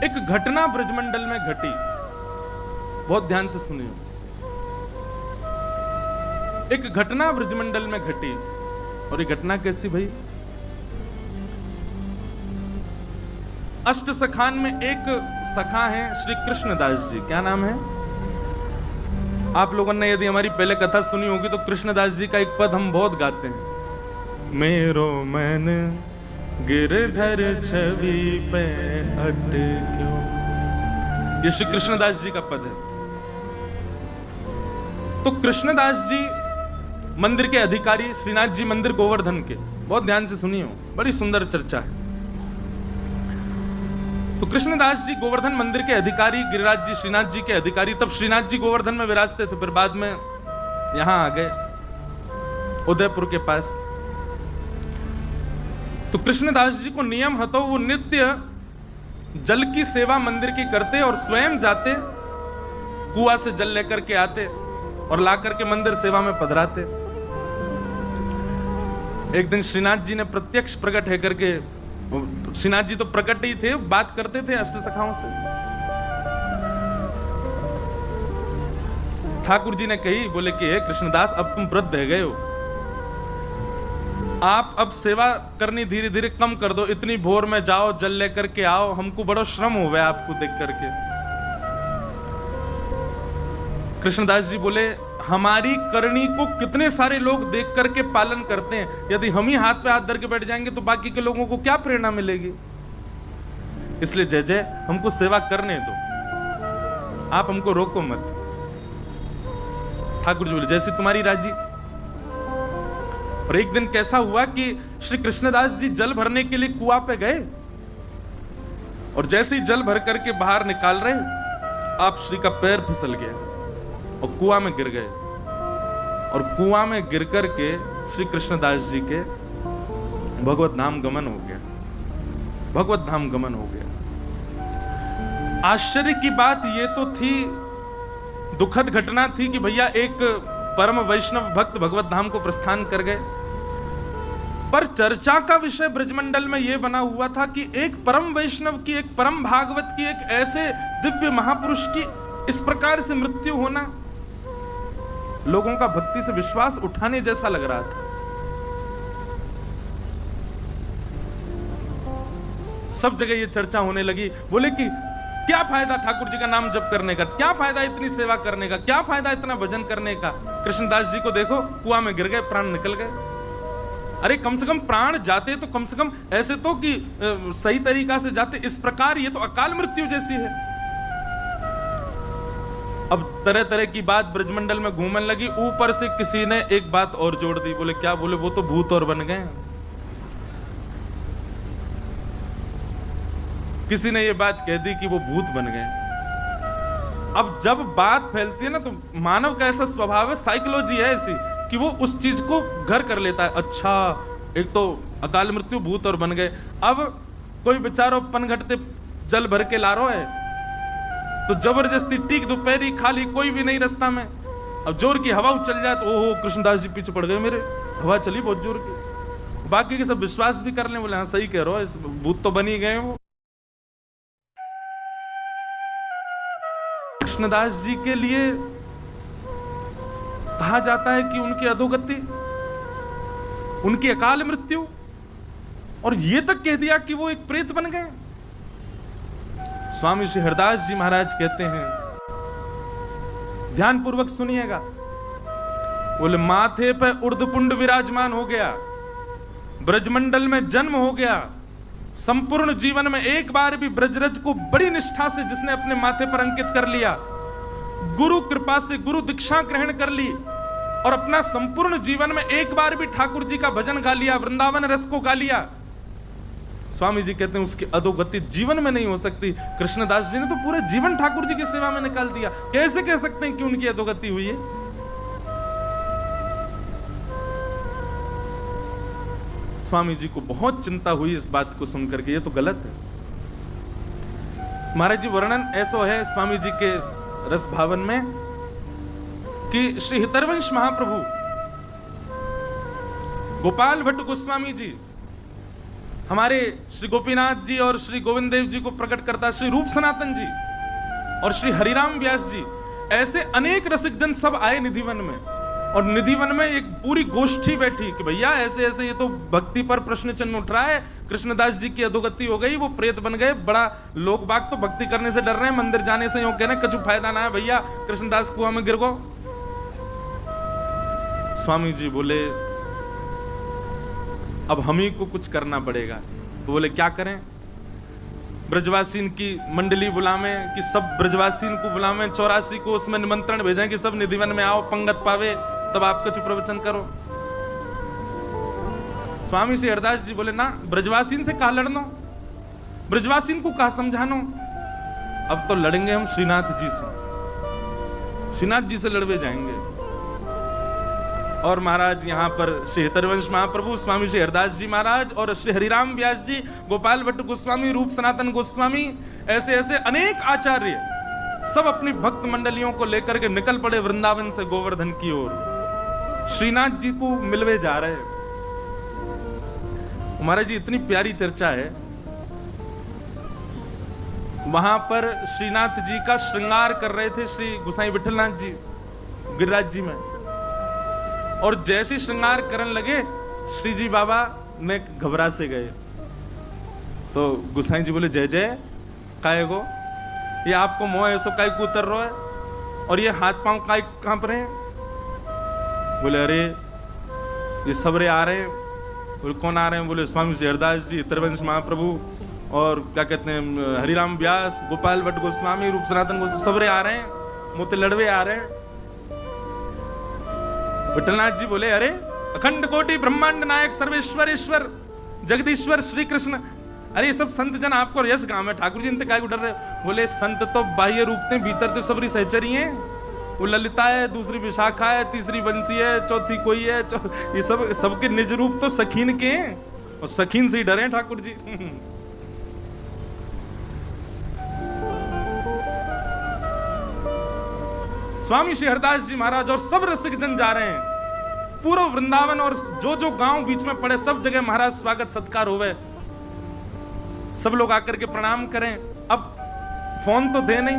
एक घटना ब्रजमंडल में घटी, बहुत ध्यान से सुनिए। एक घटना ब्रजमंडल में घटी, और ये घटना कैसी भाई? अष्ट सखान में एक सखा है श्री कृष्णदास जी। क्या नाम है? आप लोगों ने यदि हमारी पहले कथा सुनी होगी तो कृष्णदास जी का एक पद हम बहुत गाते हैं, मेरो मन गिरधर छवि पे अटक्यो। ये श्री कृष्णदास जी का पद है। तो कृष्णदास जी मंदिर के अधिकारी, श्रीनाथ जी मंदिर गोवर्धन के, बहुत ध्यान से सुनिए, बड़ी सुंदर चर्चा है। तो कृष्णदास जी गोवर्धन मंदिर के अधिकारी, गिरिराज जी श्रीनाथ जी के अधिकारी। तब श्रीनाथ जी गोवर्धन में विराजते थे, फिर बाद में यहां आ गए उदयपुर के पास। तो कृष्णदास जी को नियम हतो, वो नित्य जल की सेवा मंदिर की करते और स्वयं जाते, कुआं से जल लेकर के आते और लाकर के मंदिर सेवा में पधराते। एक दिन श्रीनाथ जी ने प्रत्यक्ष प्रकट है करके, श्रीनाथ जी तो प्रकट ही थे, बात करते थे अष्ट सखाओं से। ठाकुर जी ने कही, बोले कि हे कृष्णदास, अब तुम वृद्ध रह गए हो, आप अब सेवा करनी धीरे धीरे कम कर दो, इतनी भोर में जाओ जल लेकर के आओ, हमको बड़ा श्रम हो गया आपको देख करके। कृष्णदास जी बोले, हमारी करनी को कितने सारे लोग देख करके पालन करते हैं, यदि हम ही हाथ पे हाथ धर के बैठ जाएंगे तो बाकी के लोगों को क्या प्रेरणा मिलेगी? इसलिए जय जय, हमको सेवा करने दो, आप हमको रोको मत। ठाकुर जी बोले, जैसी तुम्हारी राजी। और एक दिन कैसा हुआ कि श्री कृष्णदास जी जल भरने के लिए कुआं पे गए, और जैसे ही जल भर करके बाहर निकाल रहे, आप श्री का पैर फिसल गया और कुआं में गिर गए। और कुआं में गिर करके श्री कृष्णदास जी के भगवत धाम गमन हो गया, भगवत धाम गमन हो गया। आश्चर्य की बात ये तो थी, दुखद घटना थी कि भैया एक परम वैष्णव भक्त भगवत धाम को प्रस्थान कर गए, पर चर्चा का विषय ब्रजमंडल में यह बना हुआ था कि एक परम वैष्णव की, एक परम भागवत की, एक ऐसे दिव्य महापुरुष की इस प्रकार से मृत्यु होना लोगों का भक्ति से विश्वास उठाने जैसा लग रहा था। सब जगह ये चर्चा होने लगी। बोले कि क्या फायदा ठाकुर जी का नाम जप करने का, क्या फायदा इतनी सेवा करने का, क्या फायदा इतना भजन करने का। कृष्णदास जी को देखो, कुआं में गिर गए, प्राण निकल गए। अरे कम से कम प्राण जाते तो कम से कम ऐसे तो कि सही तरीका से जाते, इस प्रकार ये तो अकाल मृत्यु जैसी है। अब तरह तरह की बात ब्रजमंडल में घूमने लगी। ऊपर से किसी ने एक बात और जोड़ दी। बोले क्या? बोले वो तो भूत और बन गए। किसी ने ये बात कह दी कि वो भूत बन गए। अब जब बात फैलती है ना, तो मानव का ऐसा स्वभाव है, साइकोलॉजी है ऐसी कि वो उस चीज को घर कर लेता है। अच्छा, एक तो अकाल मृत्यु, भूत और बन गए। अब कोई बेचारो पनघटते जल भर के ला रहा है, तो जबरदस्ती टीक दोपहरी खाली, कोई भी नहीं रास्ता में। अब जोर की हवा चल जाए तो ओहो कृष्णदास जी पीछे पड़ गए मेरे, हवा चली बहुत जोर की। बाकी के सब विश्वास भी कर ले, बोले हाँ सही कह रहे हो, भूत तो बन ही गए वो। कृष्णदास जी के लिए कहा जाता है कि उनकी अधोगति, उनकी अकाल मृत्यु, और ये तक कह दिया कि वो एक प्रेत बन गए। स्वामी श्री हरदास जी महाराज कहते हैं, ध्यान पूर्वक सुनिएगा। बोले माथे पर उर्धपुंड विराजमान हो गया, ब्रजमंडल में जन्म हो गया, संपूर्ण जीवन में एक बार भी ब्रजरज को बड़ी निष्ठा से जिसने अपने माथे पर अंकित कर लिया, गुरु कृपा से गुरु दीक्षा ग्रहण कर ली, और अपना संपूर्ण जीवन में एक बार भी ठाकुर जी का भजन गा लिया, वृंदावन रस को गा लिया, स्वामी जी कहते हैं उसकी अधोगति जीवन में नहीं हो सकती। कृष्णदास जी ने तो पूरे जीवन ठाकुर जी की सेवा में निकाल दिया, कैसे कह सकते हैं कि उनकी अधोगति हुई है? स्वामी जी को बहुत चिंता हुई इस बात को सुनकर के, ये तो गलत है। महाराज जी वर्णन ऐसा है स्वामी जी के रस भावन में कि श्री हितरवंश महाप्रभु गोपाल भट्ट गोस्वामी जी हमारे श्री गोपीनाथ जी और श्री गोविंद देव जी को प्रकट करता श्री रूप सनातन जी और श्री हरिराम व्यास जी, ऐसे अनेक रसिक जन सब आए निधिवन में। और निधिवन में एक पूरी गोष्ठी बैठी कि भैया ऐसे ऐसे ये तो भक्ति पर प्रश्न चिन्ह उठ रहा है, कृष्णदास जी की अधोगति हो गई, वो प्रेत बन गए, बड़ा लोग बाग तो भक्ति करने से डर रहे हैं, मंदिर जाने से यूं कह रहे हैं कछु फायदा ना है भैया, कृष्णदास कुआं में गिर गो। स्वामी जी बोले अब हम ही को कुछ करना पड़ेगा। तो बोले क्या करें? ब्रजवासीन की मंडली बुलावें कि सब ब्रजवासीन को बुलावें, 84 को उसमें निमंत्रण भेजें कि सब निधिवन में आओ, पंगत पावे तब आप कछु प्रवचन करो। स्वामी श्री हरदास जी बोले ना, ब्रजवासीन से कहा लड़नो, ब्रजवासीन को कहा समझानो, अब तो लड़ेंगे हम श्रीनाथ जी से, श्रीनाथ जी से लड़वे जाएंगे। और महाराज यहाँ पर श्री हितरवंश महाप्रभु, स्वामी श्री हरदास जी महाराज और श्री हरिराम व्यास जी, गोपाल भट्ट गोस्वामी, रूप सनातन गोस्वामी, ऐसे ऐसे अनेक आचार्य सब अपनी भक्त मंडलियों को लेकर के निकल पड़े वृंदावन से गोवर्धन की ओर, श्रीनाथ जी को मिलवे जा रहे। महाराज जी इतनी प्यारी चर्चा है, वहां पर श्रीनाथ जी का श्रृंगार कर रहे थे श्री गुसाई विठलनाथ जी गिरिराज जी में, और जैसे श्रृंगार करने लगे श्री जी बाबा ने घबरा से गए। तो गुसाई जी बोले जय जय काय गो, ये आपको मोह ऐसो काय को उतर रहा है और ये हाथ पांव काय कांप रहे हैं? बोले अरे ये सबरे आ रहे हैं। बोले कौन आ रहे हैं? बोले स्वामी श्री हरदास जी, हितरवंश महाप्रभु और क्या कहते हैं हरिराम व्यास, गोपाल भट्ट गोस्वामी, रूप सनातन गोस्वामी, सबरे आ रहे हैं, मोते लड़वे आ रहे हैं। विठलनाथ जी बोले अरे अखंड कोटि ब्रह्मांड नायक सर्वेश्वर ईश्वर जगदीश्वर श्री कृष्ण, अरे ये सब संत जन आपको यश गांव है, ठाकुर जी इनते काय को डर रहे? बोले संत तो बाह्य रूप थे, भीतर तो सबरी सहचरी हैं, वो ललिता है, दूसरी विशाखा है, तीसरी बंसी है, चौथी कोई है, ये सब सबके निज रूप तो सखीन के हैं, और सखीन से ही डरे ठाकुर जी। स्वामी श्री हरदास जी महाराज और सब रसिक जन जा रहे हैं, पूरा वृंदावन और जो जो गांव बीच में पड़े सब जगह महाराज स्वागत सत्कार होवे, सब लोग आकर के प्रणाम करें। अब फोन तो थे नहीं,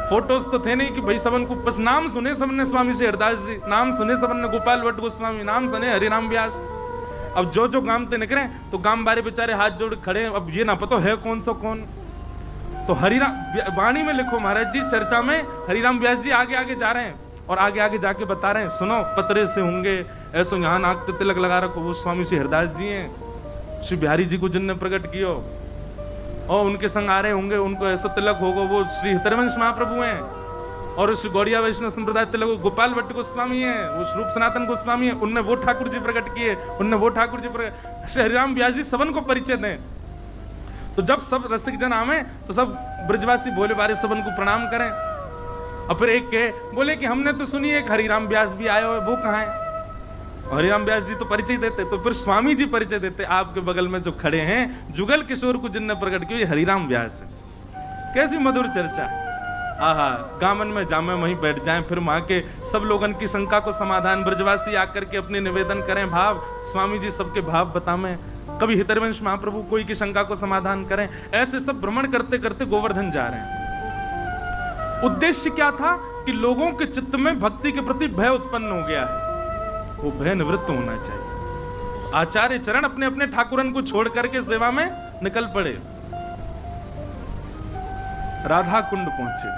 फोटोज तो थे नहीं कि भाई सबन को बस नाम सुने सबने स्वामी श्री हरदास जी, नाम सुने सबन ने गोपाल भट्ट गोस्वामी, नाम सुने हरिराम व्यास। अब जो जो गांव ते निकले तो गांव बारे बेचारे हाथ जोड़ खड़े, अब ये ना पता है कौन सा कौन। तो हरिराम वाणी में लिखो महाराज जी, चर्चा में हरिराम व्यास जी आगे आगे जा रहे हैं और आगे आगे जाके बता रहे हैं, सुनो पतरे से होंगे ऐसो, यहाँ नाक ते तिलक लगा रखो, वो स्वामी श्री हरदास जी हैं, श्री बिहारी जी को जिनने प्रकट कियो, और उनके संग आ रहे होंगे, उनको ऐसा तिलक होगा, वो श्री हितरवंश महाप्रभु हैं, और श्री गौड़िया वैष्णव संप्रदाय तिलक गोपाल भट्ट गोस्वामी हैं, वो रूप सनातन गोस्वामी हैं, उनने वो ठाकुर जी प्रकट किए, उनने वो ठाकुर जी प्रकट, श्री हरिराम व्यास जी सबन को परिचय दें। तो जब सब रसिक जन आवे तो सब ब्रजवासी भोले बारे सबन को प्रणाम करें। और फिर एक के बोले कि हमने तो सुनी एक हरिराम व्यास भी आए हुए, वो कहाँ है? हरिराम व्यास जी तो परिचय देते, तो फिर स्वामी जी परिचय देते, आपके बगल में जो खड़े हैं जुगल किशोर को जिनने प्रकट किया, ये हरिराम व्यास है। कैसी मधुर चर्चा, आहा, गामन में जामे वहीं बैठ जाएं, फिर वहां के सब लोगन की शंका को समाधान, ब्रजवासी आकर के अपने निवेदन करें भाव, स्वामी जी सबके भाव बतावें, कभी हितरवंश महाप्रभु कोई की शंका को समाधान करें। ऐसे सब भ्रमण करते करते गोवर्धन जा रहे हैं। उद्देश्य क्या था कि लोगों के चित्त में भक्ति के प्रति भय उत्पन्न हो गया है, वो भय निवृत्त होना चाहिए। आचार्य चरण अपने अपने ठाकुरन को छोड़ करके सेवा में निकल पड़े। राधा कुंड पहुंचे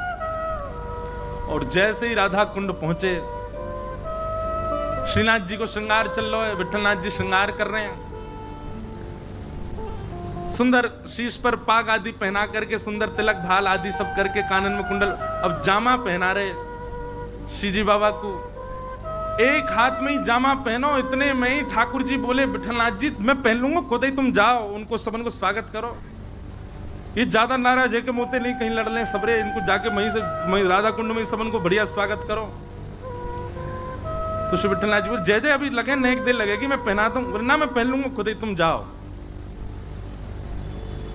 और जैसे ही राधा कुंड पहुंचे, श्रीनाथ जी को श्रृंगार चल रहा है, विठलनाथ जी श्रृंगार कर रहे हैं, सुंदर शीश पर पाग आदि पहना करके, सुंदर तिलक भाल आदि सब करके, कानन में कुंडल, अब जामा पहना रहे श्री जी बाबा को, एक हाथ में ही जामा पहनो, इतने में ही ठाकुर जी बोले विठलनाथ जी मैं पहन लूंगा, खुद ही तुम जाओ, उनको सबन को स्वागत करो। ये ज्यादा नाराज है कि मोते नहीं कहीं लड़ लें सबरे, इनको जाके वहीं से राधा कुंड में सबन को बढ़िया स्वागत करो। तो श्री विठलनाथ जी बोले जय जय अभी लगे नहीं, एक देर लगेगी, मैं पहना दूं, वरना मैं पहन लूंगा, खुद ही तुम जाओ।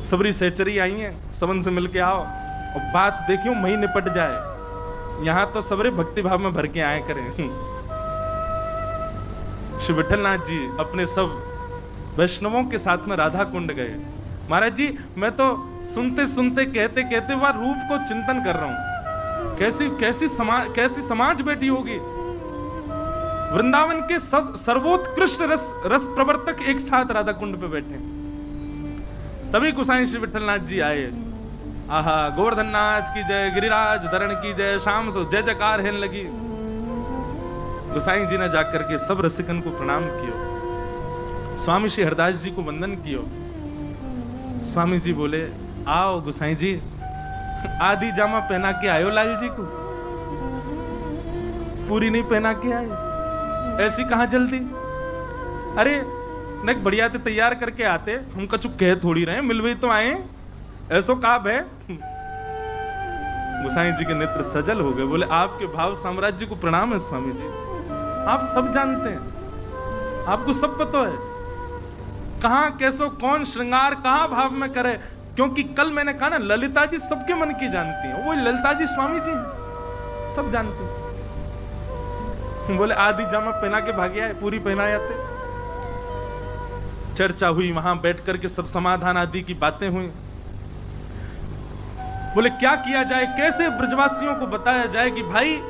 सबरी सहचरी आई हैं, सबन से मिलके आओ और बात देखियो वहीं निपट जाए, यहां तो सबरे भक्ति भाव में भर के आए करें। श्री विठलनाथ जी अपने सब वैष्णवों के साथ में राधा कुंड गए। महाराज जी मैं तो सुनते सुनते कहते कहते वह रूप को चिंतन कर रहा हूं, कैसी समाज बैठी होगी। वृंदावन के सब सर्वोत्कृष्ट रस प्रवर्तक एक साथ राधा कुंड पे बैठे। तभी गोसाई श्री विठलनाथ जी आए। आहा, गोवर्धन नाथ की जय, गिरिराज धरण की जय, शाम सो जय जयकार है लगी। गोसाई जी ने जाकर के सब रसिकन को प्रणाम कियो, स्वामी श्री हरदास जी को वंदन कियो। स्वामी जी बोले, आओ गोसाई जी, आधी जामा पहना के आयो लाल जी को, पूरी नहीं पहना के आए, ऐसी कहां जल्दी? अरे न बढ़िया ते तैयार करके आते, हम कछु कह थोड़ी रहे, मिलवे तो आए, ऐसो काब है। गोसाई जी के नेत्र सजल हो गए, बोले आपके भाव साम्राज्य को प्रणाम है स्वामी जी, आप सब जानते हैं, आपको सब पता है कहां कैसो कौन श्रृंगार कहां भाव में करे। क्योंकि कल मैंने कहा ना, ललिता जी सबके मन की जानती हैं, वो ललिता जी स्वामी जी सब जानते हैं। बोले आधी जामा पहना के भागे आए, पूरी पहना आते। चर्चा हुई, वहां बैठ करके सब समाधान आदि की बातें हुई। बोले क्या किया जाए, कैसे ब्रजवासियों को बताया जाए कि भाई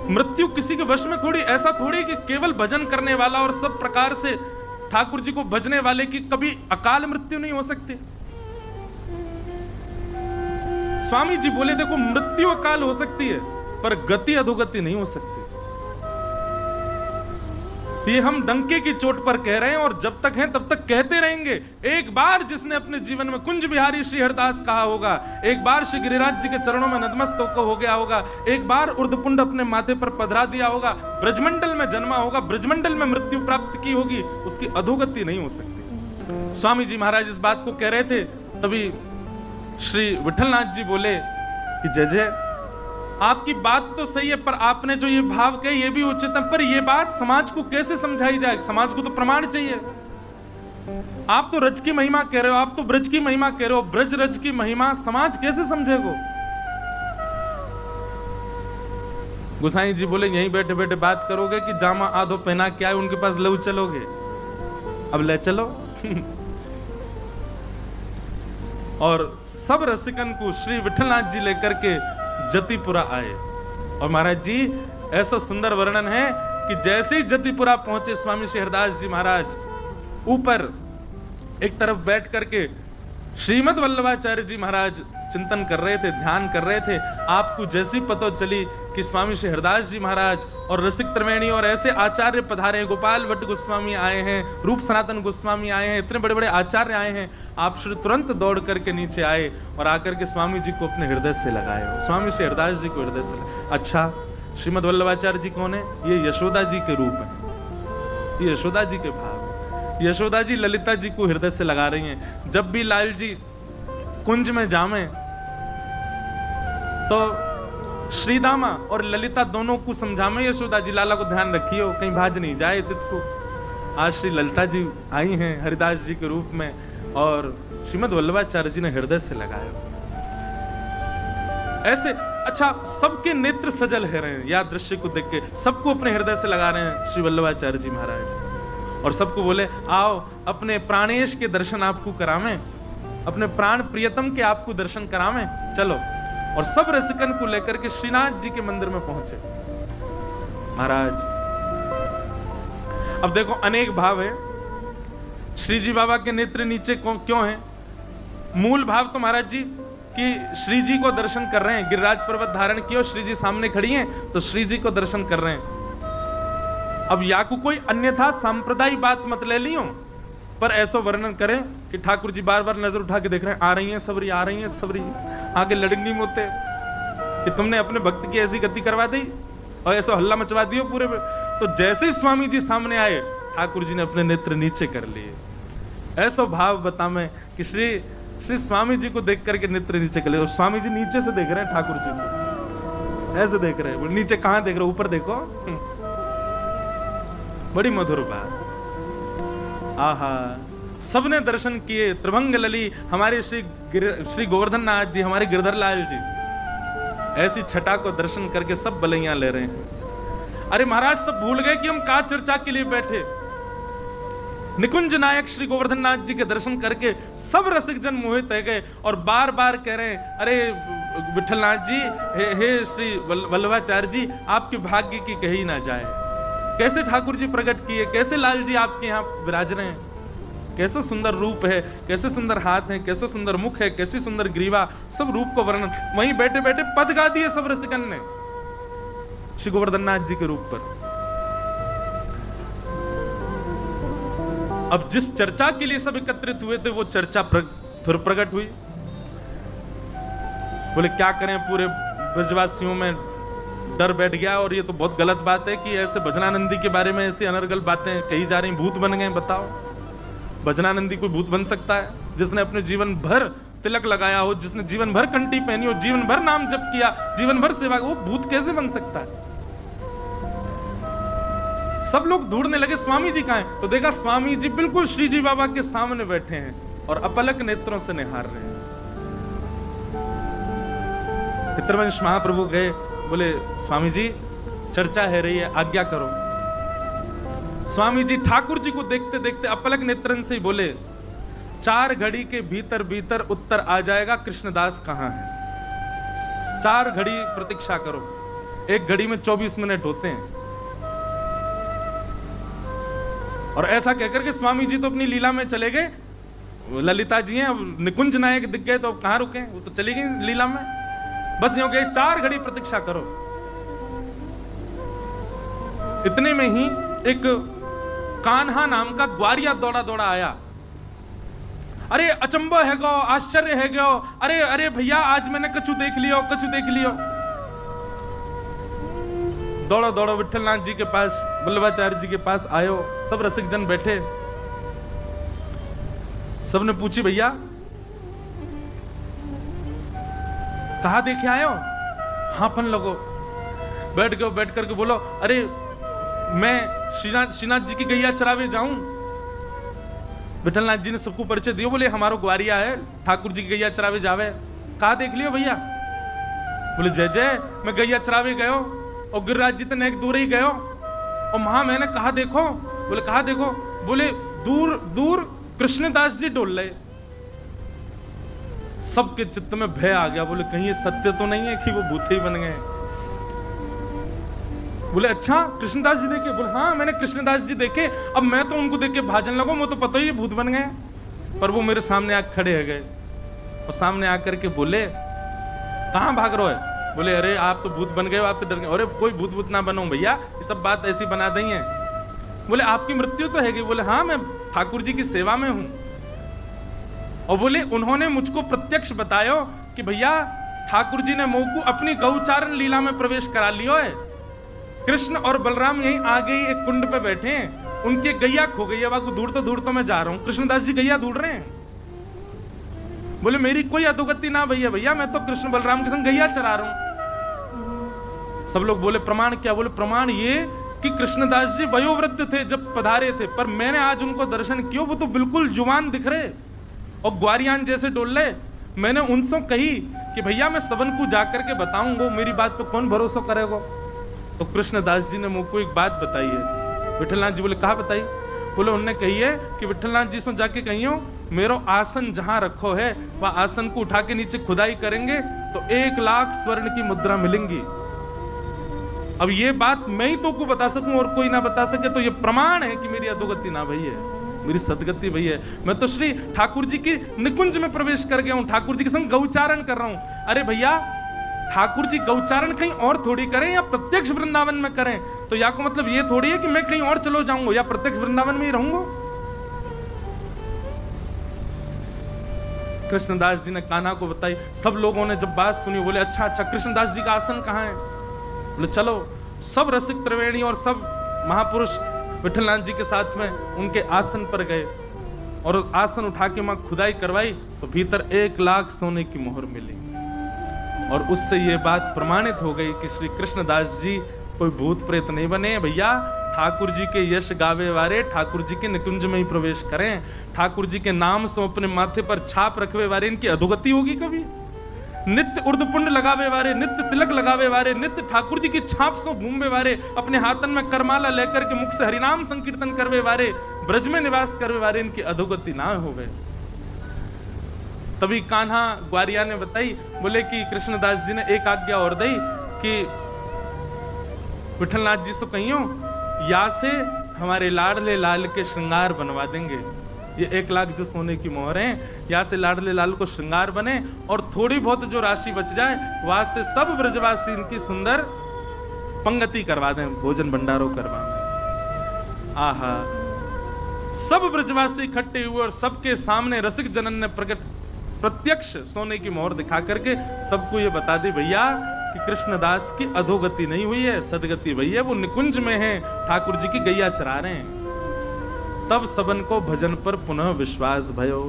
मृत्यु किसी के वश में थोड़ी, ऐसा थोड़ी कि केवल भजन करने वाला और सब प्रकार से ठाकुर जी को भजने वाले की कभी अकाल मृत्यु नहीं हो सकती। स्वामी जी बोले देखो मृत्यु अकाल हो सकती है पर गति अधोगति नहीं हो सकती। ये हम डंके की चोट पर कह रहे हैं और जब तक हैं तब तक कहते रहेंगे। एक बार जिसने अपने जीवन में कुंज बिहारी श्री हरदास कहा होगा, एक बार श्री गिरिराज जी के चरणों में नतमस्तक हो गया होगा, एक बार उर्धपुंड अपने माथे पर पधरा दिया होगा, ब्रजमंडल में जन्मा होगा, ब्रजमंडल में मृत्यु प्राप्त की होगी, उसकी अधोगति नहीं हो सकती। स्वामी जी महाराज इस बात को कह रहे थे, तभी श्री विठलनाथ जी बोले कि जय जय, आपकी बात तो सही है पर आपने जो ये भाव कहे ये भी उचित है, पर ये बात समाज को कैसे समझाई जाए? समाज को तो प्रमाण चाहिए। आप तो रज की महिमा कह रहे हो, आप तो ब्रज की महिमा कह रहे हो, ब्रज रज की महिमा समाज कैसे समझेगा? गोसाई जी बोले यहीं बैठे बैठे बात करोगे कि जामा आधो पहना के आए उनके पास लऊ चलोगे? अब ले चलो। और सब रसिकन को श्री विठलनाथ जी लेकर के जतिपुरा आए। और महाराज जी ऐसा सुंदर वर्णन है कि जैसे ही जतिपुरा पहुंचे स्वामी श्री हरदास जी महाराज ऊपर एक तरफ बैठ करके श्रीमद वल्लभाचार्य जी महाराज चिंतन कर रहे थे, ध्यान कर रहे थे। आपको जैसी पता चली कि स्वामी श्री हरदास जी महाराज और रसिक त्रिवेणी और ऐसे आचार्य पधारे हैं, गोपाल भट्ट गोस्वामी आए हैं, रूप सनातन गोस्वामी आए हैं, इतने बड़े बड़े आचार्य आए हैं, आप श्री तुरंत दौड़ करके नीचे आए और आकर के स्वामी जी को अपने हृदय से लगाए। स्वामी श्री हरदास जी को हृदय से। अच्छा, श्रीमद वल्लभाचार्य जी कौन है? ये यशोदा जी के रूप है, ये यशोदा जी के भाव। यशोदा जी ललिता जी को हृदय से लगा रही हैं। जब भी लाल जी कुंज में जामे तो श्रीदामा और ललिता दोनों को समझामे, यशोदा जी लाला को ध्यान रखियो कहीं भाज नहीं जाए तित को। आज श्री ललिता जी आई हैं हरिदास जी के रूप में और श्रीमद वल्लभाचार्य जी ने हृदय से लगाया ऐसे। अच्छा, सबके नेत्र सजल है रहे हैं, या दृश्य को देख के सबको अपने हृदय से लगा रहे हैं श्री वल्लभाचार्य जी महाराज। और सबको बोले आओ अपने प्राणेश के दर्शन आपको करावें, अपने प्राण प्रियतम के आपको दर्शन करावें, चलो। और सब रसिकन को लेकर के श्रीनाथ जी के मंदिर में पहुंचे महाराज। अब देखो अनेक भाव है, श्री जी बाबा के नेत्र नीचे क्यों हैं? मूल भाव तो महाराज जी कि श्री जी को दर्शन कर रहे हैं, गिरिराज पर्वत धारण किया, श्री जी सामने खड़ी हैं तो श्री जी को दर्शन कर रहे हैं। अब या को कोई अन्यथा सांप्रदायिक बात मत ले लियो, पर ऐसा वर्णन करें कि ठाकुर जी बार बार नजर उठा के देख रहे हैं, आ रही हैं सबरी, आ रही हैं सबरी, आगे लड़ंगी मोते कि तुमने अपने भक्त की ऐसी गति करवा दी और ऐसा हल्ला मचवा दियो पूरे पे। तो जैसे ही स्वामी जी सामने आए ठाकुर जी ने अपने नेत्र नीचे कर लिए। ऐसा भाव बता मैं कि श्री स्वामी जी को देख करके नेत्र नीचे कर लिए। और स्वामी जी नीचे से देख रहे हैं ठाकुर जी को, ऐसे देख रहे हैं। नीचे कहां देख रहे हो? ऊपर देखो। बड़ी मधुर बात। आहा, सबने दर्शन किए। त्रिभंग लली हमारे श्री गोवर्धन नाथ जी, हमारे गिरधर लाल जी, ऐसी छटा को दर्शन करके सब बलैया ले रहे हैं। अरे महाराज सब भूल गए कि हम का चर्चा के लिए बैठे। निकुंज नायक श्री गोवर्धन नाथ जी के दर्शन करके सब रसिक जन मोहित हो गए और बार बार कह रहे हैं, अरे विठलनाथ जी, हे श्री वल्लभाचार्य जी, आपके भाग्य की कही ना जाए। कैसे ठाकुर जी प्रकट किए, कैसे लाल जी आपके यहाँ विराज रहे हैं, कैसे सुंदर रूप है, कैसे सुंदर हाथ है, कैसे सुंदर मुख है, कैसी सुंदर ग्रीवा, सब रूप को वर्णन वहीं बैठे बैठे पद गा दिए सब रसिकन ने श्री गोवर्धन नाथ जी के रूप पर। अब जिस चर्चा के लिए सब एकत्रित हुए थे वो चर्चा फिर प्रकट हुई। बोले क्या करें, पूरे ब्रजवासियों में डर बैठ गया और ये तो बहुत गलत बात है कि ऐसे भजनानंदी के बारे में ऐसी अनर्गल बातें कही जा रही, भूत बन गए। बताओ, भजनानंदी कोई भूत बन सकता है? जिसने अपने जीवन भर तिलक लगाया हो, जिसने जीवन भर कंठी पहनी हो, जीवन भर नाम जप किया, जीवन भर सेवा, वो भूत कैसे बन सकता है? सब लोग ढूंढने लगे स्वामी जी कहां हैं, तो देखा स्वामी जी बिल्कुल श्री जी बाबा के सामने बैठे हैं और अपलक नेत्रों से निहार रहे हैं। पितृवंश महाप्रभु गए, बोले स्वामी जी चर्चा है रही है, आज्ञा करो। स्वामी जी ठाकुर जी को देखते देखते अपलक नेत्रन से ही बोले, 4 घड़ी के भीतर भीतर उत्तर आ जाएगा, कृष्णदास कहां है। 4 घड़ी प्रतीक्षा करो, 1 घड़ी में 24 मिनट होते हैं। और ऐसा कहकर के स्वामी जी तो अपनी लीला में चले गए। ललिता जी हैं, अब निकुंज नायक दिख गए तो अब कहां रुके, वो तो चली गई लीला में। बस यूं कहे 4 घड़ी प्रतीक्षा करो। इतने में ही एक कान्हा नाम का ग्वारिया दौड़ा दौड़ा आया। अरे अचंबा है गो, आश्चर्य है गो, अरे अरे भैया आज मैंने कछु देख लियो, कछु देख लियो। दौड़ो दौड़ो विठलनाथ जी के पास, वल्लभाचार्य जी के पास आयो। सब रसिक जन बैठे, सबने पूछी भैया कहा देखे आयो? हाँ पन लगो। बैठ गए, बैठ करके बोलो, अरे मैं श्रीनाथ जी की गैया चरावे जाऊं। विठलनाथ जी ने सबको परिचय दियो, बोले हमारो ग्वारिया है, ठाकुर जी की गैया चरावे जावे। कहा देख लियो भैया? बोले जय जय, मैं गैया चरावे गयो और गिरिराज जी तक दूर ही गयो और वहां मैंने कहा देखो। बोले कहा देखो? बोले दूर दूर कृष्णदास जी डोल रहे। सबके चित्त में भय आ गया। बोले कहीं ये सत्य तो नहीं है कि वो भूत ही बन गए? बोले अच्छा कृष्णदास जी देखे? बोले हाँ मैंने कृष्णदास जी देखे। अब मैं तो उनको देख के भाजन लगो, मैं तो पता ही भूत बन गए। पर वो मेरे सामने आकर खड़े हो गए और सामने आकर के बोले कहां भाग रहे हो? बोले अरे आप तो भूत बन गए हो, आप तो डर गए। अरे कोई भूत भूत ना बनो भैया, ये सब बात ऐसी बना दी है। बोले आपकी मृत्यु तो है? बोले हाँ मैं ठाकुर जी की सेवा में हूं। और बोले उन्होंने मुझको प्रत्यक्ष बतायो कि भैया ठाकुर जी ने मोह को अपनी गौचारण लीला में प्रवेश करा लियो है। कृष्ण और बलराम यहीं आगे ही एक कुंड पे बैठे हैं, उनके गैया खो गई है, वहां ढूंढ तो मैं जा रहा हूं। कृष्णदास जी गैया ढूंढ रहे हैं। बोले मेरी कोई अधोगति ना भैया, भैया मैं तो कृष्ण बलराम के संग गैया चरा रहा हूं। सब लोग बोले प्रमाण क्या? बोले प्रमाण ये कि कृष्णदास जी वयोवृद्ध थे जब पधारे थे, पर मैंने आज उनको दर्शन किया, वो तो बिल्कुल जुवान दिख रहे और ग्वारियान जैसे डोल रहे। मैंने उनसे कही कि भैया मैं सबन को जाकर के बताऊंगा, मेरी बात पे कौन भरोसा करेगा? तो कृष्णदास जी ने मुझको एक बात बताई है। विठलनाथ जी बोले कहा बताई? बोले उनने कही है कि विठलनाथ जी से जाके कहियो मेरो आसन जहां रखो है वह आसन को उठा के नीचे खुदाई करेंगे तो 1 लाख स्वर्ण की मुद्रा मिलेंगी। अब ये बात मैं ही तो को बता सकूं और कोई ना बता सके, तो ये प्रमाण है कि मेरी अधोगति ना भई है, मेरी सदगति भई है। मैं तो श्री ठाकुर जी की निकुंज में प्रवेश कर गया हूं, ठाकुर जी के संग गौचारण कर रहा हूं। अरे भैया ठाकुर जी गौचारण कहीं और थोड़ी करें या प्रत्यक्ष वृंदावन में करें, तो या को मतलब ये थोड़ी है कि मैं कहीं और चलो जाऊंगा या प्रत्यक्ष वृंदावन में ही रहूंगा। कृष्णदास जी ने कान्हा को बताई। सब लोगों ने जब बात सुनी बोले अच्छा अच्छा कृष्णदास जी का आसन कहां है? बोले चलो। सब रसिक त्रिवेणी और सब महापुरुष विठलनाथ जी के साथ में उनके आसन पर गए और आसन उठा के वहां खुदाई करवाई तो भीतर 1 लाख सोने की मोहर मिली। और उससे ये बात प्रमाणित हो गई कि श्री कृष्णदास जी कोई भूत प्रेत नहीं बने। भैया ठाकुर जी के यश गावे वारे ठाकुर जी के निकुंज में ही प्रवेश करें, ठाकुर जी के नाम से अपने माथे पर छाप रखवे वारे इनकी अधोगति होगी कभी? नित्य उर्दपुंड लगावे वारे, नित्य तिलक लगावे वारे, नित्य ठाकुर जी की छाप से घूमवे वारे, अपने हाथन में करमाला लेकर के मुख से हरिनाम संकीर्तन करवे वारे ब्रज में निवास करने वाले इनकी अधोगति ना होवे। तभी कान्हा ग्वारिया ने बताई, बोले कि कृष्णदास जी ने एक आज्ञा और दी कि विठलनाथ जी से कहियो या से हमारे लाडले लाल के श्रृंगार बनवा देंगे। ये 1 लाख जो सोने की मोहर है, या से लाडले लाल को श्रृंगार बने और थोड़ी बहुत जो राशि बच जाए वहां से सब ब्रजवासी इनकी सुंदर पंगति करवा दें, भोजन भंडारो करवा दें। आहा, सब ब्रजवासी इकट्ठे हुए और सबके सामने रसिक जनन ने प्रत्यक्ष सोने की मोहर दिखा करके सबको ये बता दी, भैया कि कृष्णदास की अधोगति नहीं हुई है, सदगति हुई है, वो निकुंज में है, ठाकुर जी की गैया चरा रहे हैं। तब सबन को भजन पर पुनः विश्वास भयो।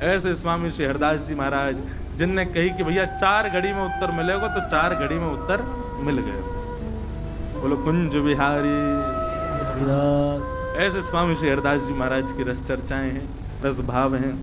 ऐसे स्वामी श्री हरदास जी महाराज जिनने कही कि भैया 4 घड़ी में उत्तर मिलेगा, तो 4 घड़ी में उत्तर मिल गए। बोलो कुंज बिहारी। ऐसे स्वामी श्री हरदास जी महाराज की रस चर्चाएं हैं, रस भाव हैं।